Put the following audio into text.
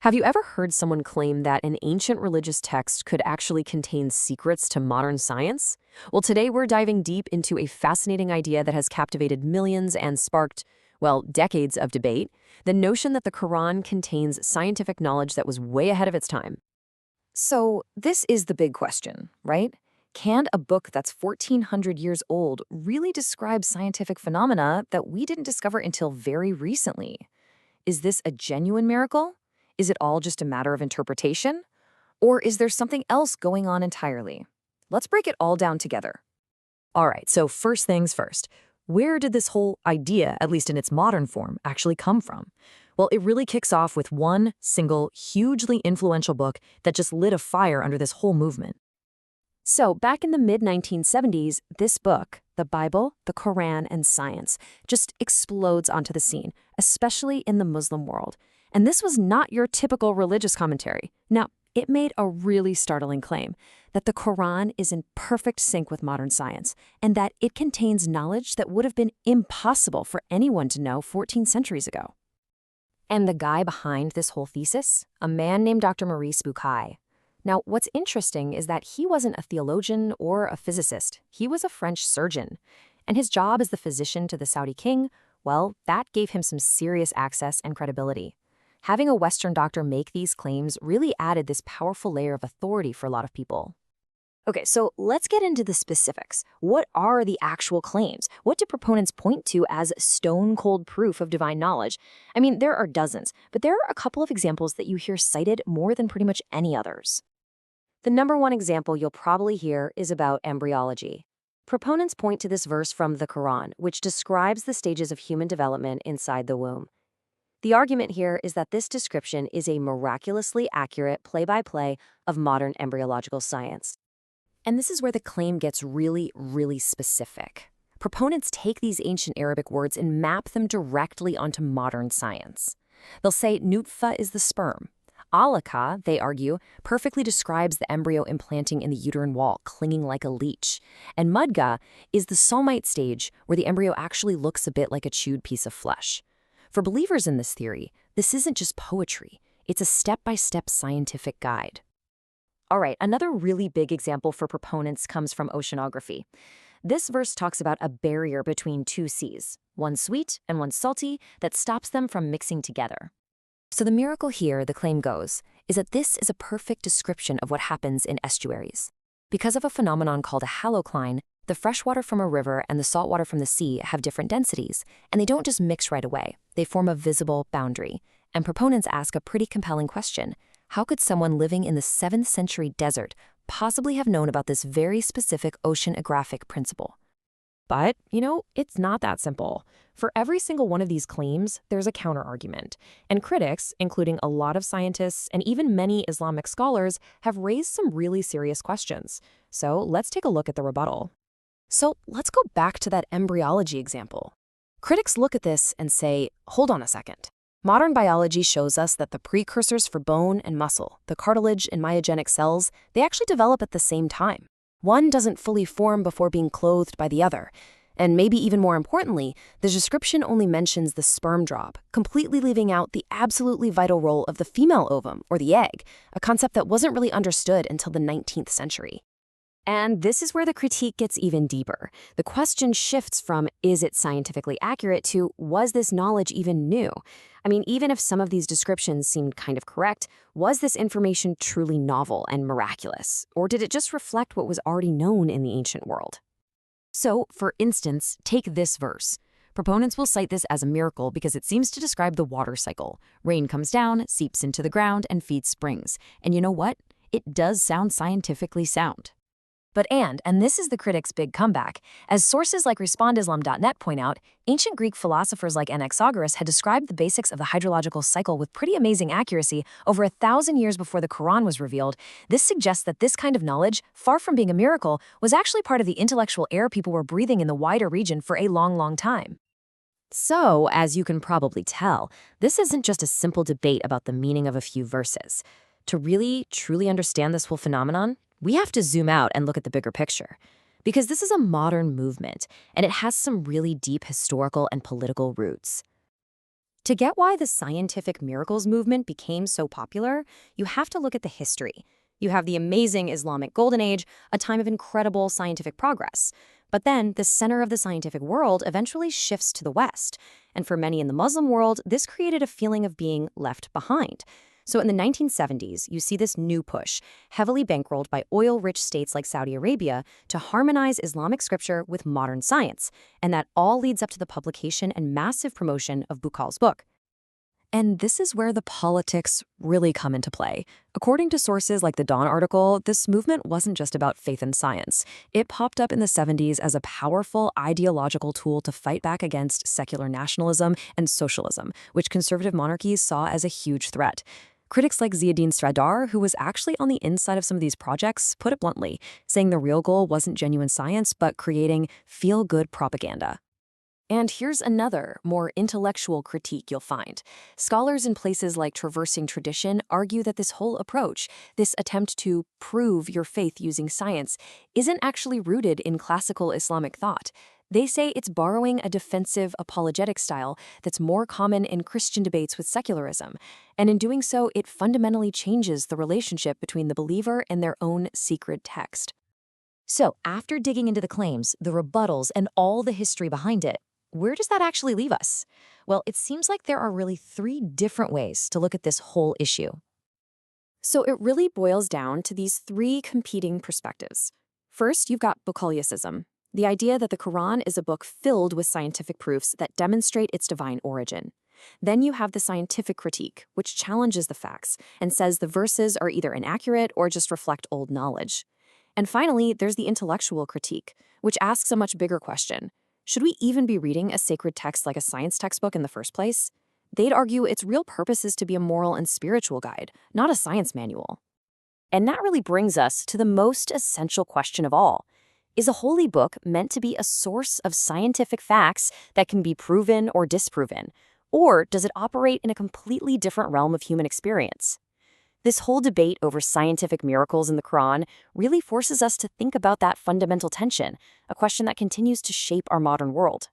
Have you ever heard someone claim that an ancient religious text could actually contain secrets to modern science? Well, today we're diving deep into a fascinating idea that has captivated millions and sparked, well, decades of debate: the notion that the Quran contains scientific knowledge that was way ahead of its time. So, this is the big question, right? Can a book that's 1400 years old really describe scientific phenomena that we didn't discover until very recently? Is this a genuine miracle? Is it all just a matter of interpretation? Or is there something else going on entirely? Let's break it all down together. All right, so first things first. Where did this whole idea, at least in its modern form, actually come from? Well, it really kicks off with one single, hugely influential book that just lit a fire under this whole movement. So, back in the mid-1970s, this book, the Bible, the Quran, and Science, just explodes onto the scene, especially in the Muslim world. And this was not your typical religious commentary. Now, it made a really startling claim that the Quran is in perfect sync with modern science, and that it contains knowledge that would have been impossible for anyone to know 14 centuries ago. And the guy behind this whole thesis? A man named Dr. Maurice Bucaille. Now, what's interesting is that he wasn't a theologian or a physicist. He was a French surgeon. And his job as the physician to the Saudi king, well, that gave him some serious access and credibility. Having a Western doctor make these claims really added this powerful layer of authority for a lot of people. Okay, so let's get into the specifics. What are the actual claims? What do proponents point to as stone-cold proof of divine knowledge? I mean, there are dozens, but there are a couple of examples that you hear cited more than pretty much any others. The number one example you'll probably hear is about embryology. Proponents point to this verse from the Quran, which describes the stages of human development inside the womb. The argument here is that this description is a miraculously accurate play-by-play of modern embryological science. And this is where the claim gets really, really specific. Proponents take these ancient Arabic words and map them directly onto modern science. They'll say nutfa is the sperm. Alaka, they argue, perfectly describes the embryo implanting in the uterine wall, clinging like a leech. And mudga is the somatite stage, where the embryo actually looks a bit like a chewed piece of flesh. For believers in this theory, this isn't just poetry. It's a step-by-step scientific guide. All right, another really big example for proponents comes from oceanography. This verse talks about a barrier between two seas, one sweet and one salty, that stops them from mixing together. So the miracle here, the claim goes, is that this is a perfect description of what happens in estuaries. Because of a phenomenon called a halocline, the freshwater from a river and the saltwater from the sea have different densities, and they don't just mix right away. They form a visible boundary. And proponents ask a pretty compelling question. How could someone living in the 7th century desert possibly have known about this very specific oceanographic principle? But, it's not that simple. For every single one of these claims, there's a counterargument. And critics, including a lot of scientists and even many Islamic scholars, have raised some really serious questions. So let's take a look at the rebuttal. So let's go back to that embryology example. Critics look at this and say, hold on a second. Modern biology shows us that the precursors for bone and muscle, the cartilage and myogenic cells, they actually develop at the same time. One doesn't fully form before being clothed by the other. And maybe even more importantly, the description only mentions the sperm drop, completely leaving out the absolutely vital role of the female ovum, or the egg, a concept that wasn't really understood until the 19th century. And this is where the critique gets even deeper. The question shifts from, is it scientifically accurate, to, was this knowledge even new? I mean, even if some of these descriptions seemed kind of correct, was this information truly novel and miraculous? Or did it just reflect what was already known in the ancient world? So, for instance, take this verse. Proponents will cite this as a miracle because it seems to describe the water cycle. Rain comes down, seeps into the ground, and feeds springs. And you know what? It does sound scientifically sound. And this is the critics' big comeback, as sources like RespondIslam.net point out, ancient Greek philosophers like Anaxagoras had described the basics of the hydrological cycle with pretty amazing accuracy over 1,000 years before the Quran was revealed. This suggests that this kind of knowledge, far from being a miracle, was actually part of the intellectual air people were breathing in the wider region for a long, long time. So, as you can probably tell, this isn't just a simple debate about the meaning of a few verses. To really, truly understand this whole phenomenon, we have to zoom out and look at the bigger picture. Because this is a modern movement, and it has some really deep historical and political roots. To get why the scientific miracles movement became so popular, you have to look at the history. You have the amazing Islamic Golden Age, a time of incredible scientific progress. But then, the center of the scientific world eventually shifts to the West. And for many in the Muslim world, this created a feeling of being left behind. So in the 1970s, you see this new push, heavily bankrolled by oil-rich states like Saudi Arabia, to harmonize Islamic scripture with modern science. And that all leads up to the publication and massive promotion of Bukhal's book. And this is where the politics really come into play. According to sources like the Dawn article, this movement wasn't just about faith in science. It popped up in the 70s as a powerful ideological tool to fight back against secular nationalism and socialism, which conservative monarchies saw as a huge threat. Critics like Ziauddin Sardar, who was actually on the inside of some of these projects, put it bluntly, saying the real goal wasn't genuine science, but creating feel-good propaganda. And here's another, more intellectual critique you'll find. Scholars in places like Traversing Tradition argue that this whole approach, this attempt to prove your faith using science, isn't actually rooted in classical Islamic thought. They say it's borrowing a defensive apologetic style that's more common in Christian debates with secularism. And in doing so, it fundamentally changes the relationship between the believer and their own sacred text. So, after digging into the claims, the rebuttals, and all the history behind it, where does that actually leave us? Well, it seems like there are really three different ways to look at this whole issue. So it really boils down to these three competing perspectives. First, you've got Bukharianism, the idea that the Quran is a book filled with scientific proofs that demonstrate its divine origin. Then you have the scientific critique, which challenges the facts and says the verses are either inaccurate or just reflect old knowledge. And finally, there's the intellectual critique, which asks a much bigger question. Should we even be reading a sacred text like a science textbook in the first place? They'd argue its real purpose is to be a moral and spiritual guide, not a science manual. And that really brings us to the most essential question of all. Is a holy book meant to be a source of scientific facts that can be proven or disproven? Or does it operate in a completely different realm of human experience? This whole debate over scientific miracles in the Quran really forces us to think about that fundamental tension, a question that continues to shape our modern world.